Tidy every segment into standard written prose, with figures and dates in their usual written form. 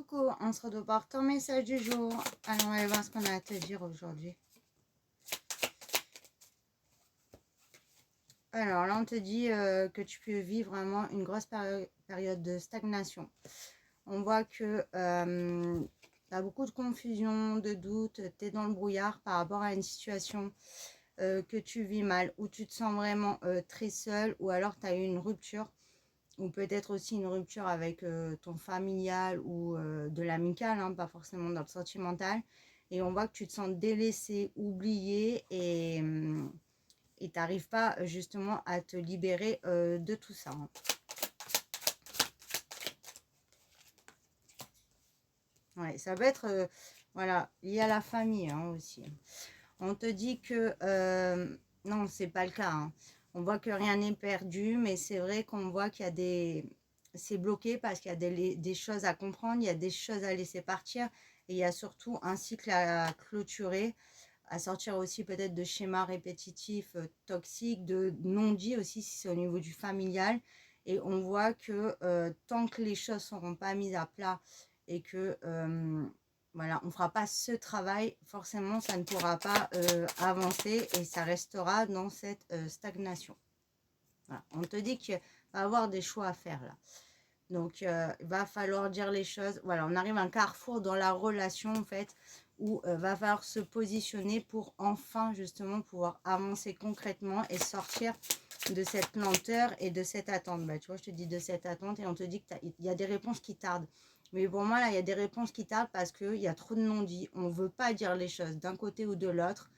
Coucou, on se retrouve par ton message du jour. Alors, on va aller voir ce qu'on a à te dire aujourd'hui. Alors là, on te dit que tu peux vivre vraiment une grosse période de stagnation. On voit que tu as beaucoup de confusion, de doute, tu es dans le brouillard par rapport à une situation que tu vis mal, où tu te sens vraiment très seul, ou alors tu as eu une rupture, ou peut-être aussi une rupture avec ton familial ou de l'amical, hein, pas forcément dans le sentimental. Et on voit que tu te sens délaissé, oublié et tu n'arrives pas justement à te libérer de tout ça. Hein. Ouais, ça peut être voilà, lié à la famille hein, aussi. On te dit que non, c'est pas le cas. Hein. On voit que rien n'est perdu, mais c'est vrai qu'on voit qu'il y a des... C'est bloqué parce qu'il y a des choses à comprendre, il y a des choses à laisser partir et il y a surtout un cycle à clôturer, à sortir aussi peut-être de schémas répétitifs, toxiques, de non-dits aussi si c'est au niveau du familial. Et on voit que tant que les choses ne seront pas mises à plat et que voilà, on ne fera pas ce travail, forcément ça ne pourra pas avancer et ça restera dans cette stagnation. Voilà. On te dit qu'il va y avoir des choix à faire là. Donc il va falloir dire les choses. Voilà, on arrive à un carrefour dans la relation en fait où va falloir se positionner pour enfin justement pouvoir avancer concrètement et sortir de cette lenteur et de cette attente. Bah, tu vois, je te dis de cette attente et on te dit qu'il y a des réponses qui tardent. Mais pour moi, là, il y a des réponses qui tardent parce qu'il y a trop de non-dits. On ne veut pas dire les choses d'un côté ou de l'autre.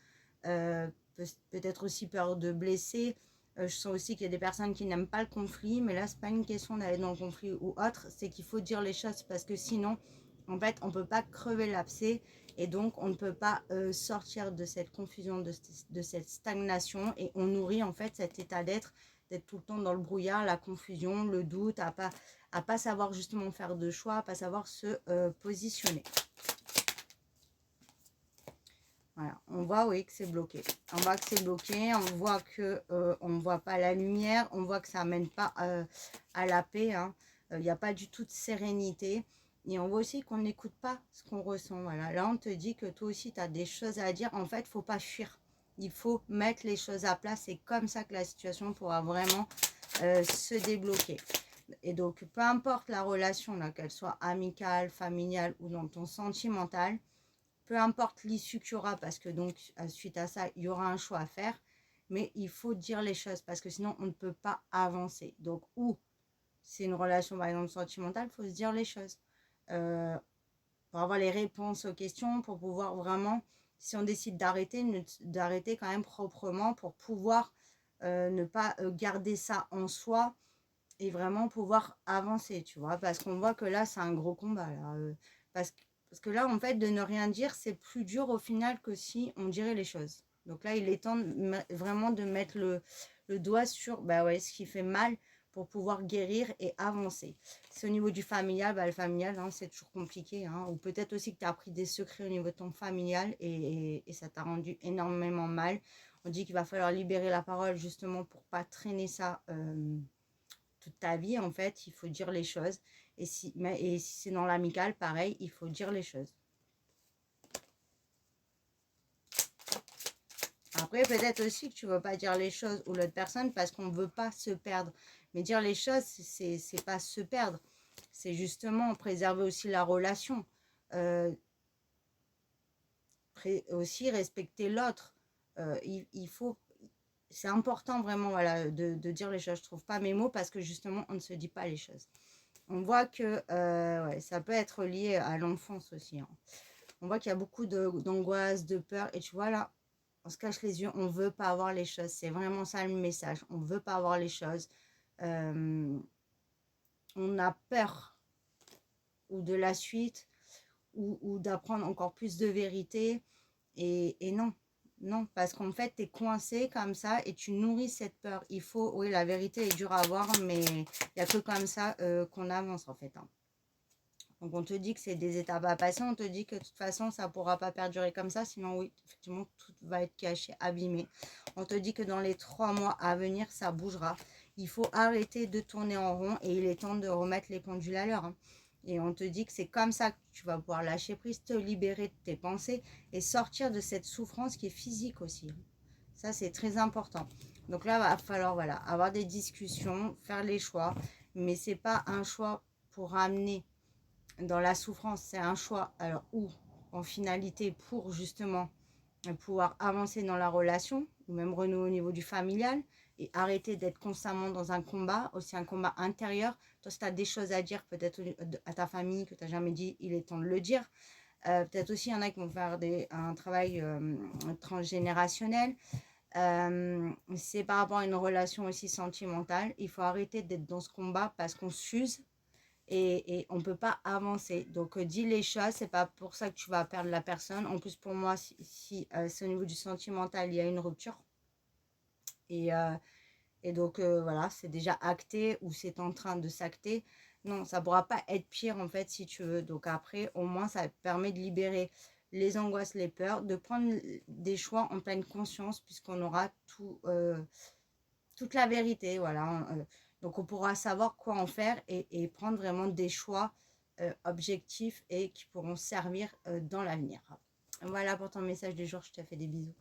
Peut-être aussi peur de blesser. Je sens aussi qu'il y a des personnes qui n'aiment pas le conflit. Mais là, ce n'est pas une question d'aller dans le conflit ou autre. C'est qu'il faut dire les choses parce que sinon, en fait, on ne peut pas crever l'abcès. Et donc, on ne peut pas sortir de cette confusion, de cette stagnation. Et on nourrit en fait cet état d'être tout le temps dans le brouillard, la confusion, le doute, à pas savoir justement faire de choix, à pas savoir se positionner. Voilà, on voit oui que c'est bloqué. On voit que c'est bloqué, on voit que on ne voit pas la lumière, on voit que ça n'amène pas à la paix. Hein. Il n'y a pas du tout de sérénité. Et on voit aussi qu'on n'écoute pas ce qu'on ressent. Voilà. Là, on te dit que toi aussi, tu as des choses à dire. En fait, il ne faut pas fuir. Il faut mettre les choses à plat. C'est comme ça que la situation pourra vraiment se débloquer. Et donc, peu importe la relation, qu'elle soit amicale, familiale ou dans ton sentimental, peu importe l'issue qu'il y aura, parce que donc, suite à ça, il y aura un choix à faire. Mais il faut dire les choses, parce que sinon, on ne peut pas avancer. Donc, ou c'est une relation, par exemple, sentimentale, il faut se dire les choses. Pour avoir les réponses aux questions, pour pouvoir vraiment, si on décide d'arrêter, d'arrêter quand même proprement, pour pouvoir ne pas garder ça en soi et vraiment pouvoir avancer, tu vois. Parce qu'on voit que là, c'est un gros combat, là. Parce que là, en fait, de ne rien dire, c'est plus dur au final que si on dirait les choses. Donc là, il est temps vraiment de mettre le doigt sur bah ouais, ce qui fait mal pour pouvoir guérir et avancer. C'est au niveau du familial, bah, le familial, hein, c'est toujours compliqué. Hein. Ou peut-être aussi que tu as appris des secrets au niveau de ton familial et ça t'a rendu énormément mal. On dit qu'il va falloir libérer la parole justement pour pas traîner ça toute ta vie. En fait, il faut dire les choses. Et si c'est dans l'amical, pareil, il faut dire les choses. Après, peut-être aussi que tu ne veux pas dire les choses ou l'autre personne parce qu'on ne veut pas se perdre. Mais dire les choses, c'est pas se perdre. C'est justement préserver aussi la relation. Aussi respecter l'autre. Il faut... C'est important vraiment voilà, de dire les choses. Je ne trouve pas mes mots parce que justement, on ne se dit pas les choses. On voit que ouais, ça peut être lié à l'enfance aussi. Hein. On voit qu'il y a beaucoup d'angoisse, de peur. Et tu vois là, on se cache les yeux, on ne veut pas avoir les choses. C'est vraiment ça le message. On ne veut pas avoir les choses. On a peur ou de la suite ou d'apprendre encore plus de vérité. Et non, non, parce qu'en fait, tu es coincé comme ça et tu nourris cette peur. Il faut, oui, la vérité est dure à voir, mais il n'y a que comme ça qu'on avance en fait. Hein. Donc, on te dit que c'est des étapes à passer. On te dit que de toute façon, ça ne pourra pas perdurer comme ça. Sinon, oui, effectivement, tout va être caché, abîmé. On te dit que dans les 3 mois à venir, ça bougera. Il faut arrêter de tourner en rond et il est temps de remettre les pendules à l'heure. Hein. Et on te dit que c'est comme ça que tu vas pouvoir lâcher prise, te libérer de tes pensées et sortir de cette souffrance qui est physique aussi. Ça, c'est très important. Donc là, il va falloir voilà, avoir des discussions, faire les choix. Mais ce n'est pas un choix pour amener dans la souffrance. C'est un choix, alors, ou en finalité, pour justement pouvoir avancer dans la relation, ou même renouer au niveau du familial, et arrêter d'être constamment dans un combat, aussi un combat intérieur. Toi, si tu as des choses à dire peut-être à ta famille que tu n'as jamais dit, il est temps de le dire. Peut-être aussi, il y en a qui vont faire un travail transgénérationnel. C'est par rapport à une relation aussi sentimentale. Il faut arrêter d'être dans ce combat parce qu'on s'use et on ne peut pas avancer. Donc, dis les choses, c'est pas pour ça que tu vas perdre la personne. En plus, pour moi, si c'est au niveau du sentimental, il y a une rupture. Et donc, voilà, c'est déjà acté ou c'est en train de s'acter. Non, ça ne pourra pas être pire, en fait, si tu veux. Donc, après, au moins, ça permet de libérer les angoisses, les peurs, de prendre des choix en pleine conscience, puisqu'on aura toute la vérité, voilà. Donc, on pourra savoir quoi en faire et prendre vraiment des choix objectifs et qui pourront servir dans l'avenir. Voilà pour ton message du jour. Je te fais des bisous.